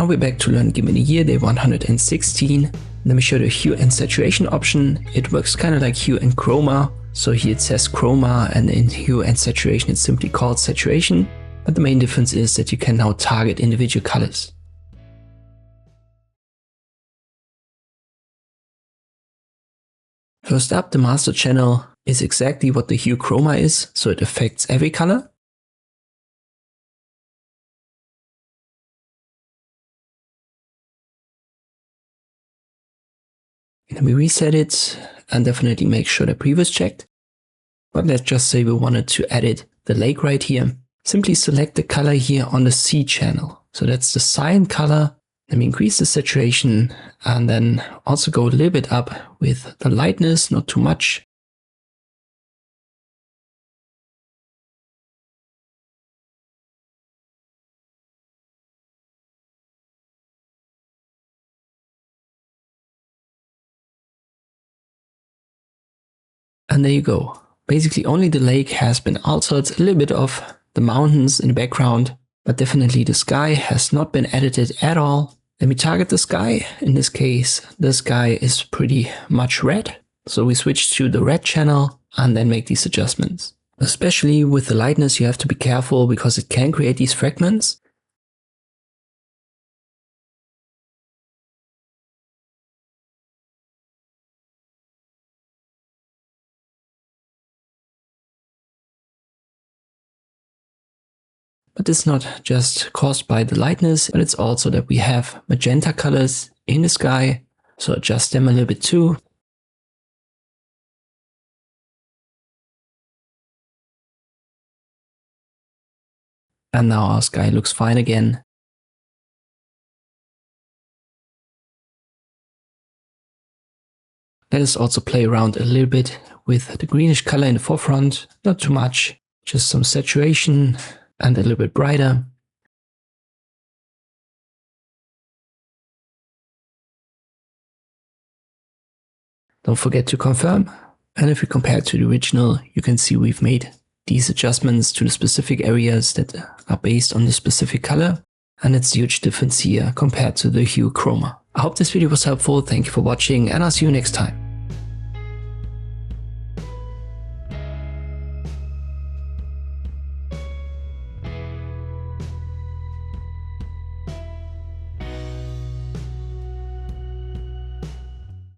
Now we're back to learn Gimp in a year, day 116. Let me show the hue and saturation option. It works kind of like hue and chroma. So here it says chroma, and in hue and saturation it's simply called saturation. But the main difference is that you can now target individual colors. First up, the master channel is exactly what the hue chroma is, so it affects every color. Then we reset it and definitely make sure the preview is checked. But let's just say we wanted to edit the lake right here. Simply select the color here on the C channel. So that's the cyan color. Let me increase the saturation and then also go a little bit up with the lightness, not too much. And there you go. Basically only the lake has been altered, a little bit of the mountains in the background, but definitely the sky has not been edited at all. Let me target the sky. In this case, the sky is pretty much red. So we switch to the red channel and then make these adjustments. Especially with the lightness, you have to be careful because it can create these fragments. But it's not just caused by the lightness, but it's also that we have magenta colors in the sky. So adjust them a little bit too. And now our sky looks fine again. Let us also play around a little bit with the greenish color in the forefront. Not too much, just some saturation and a little bit brighter. Don't forget to confirm. And if we compare it to the original, you can see we've made these adjustments to the specific areas that are based on the specific color. And it's a huge difference here compared to the hue chroma. I hope this video was helpful. Thank you for watching and I'll see you next time.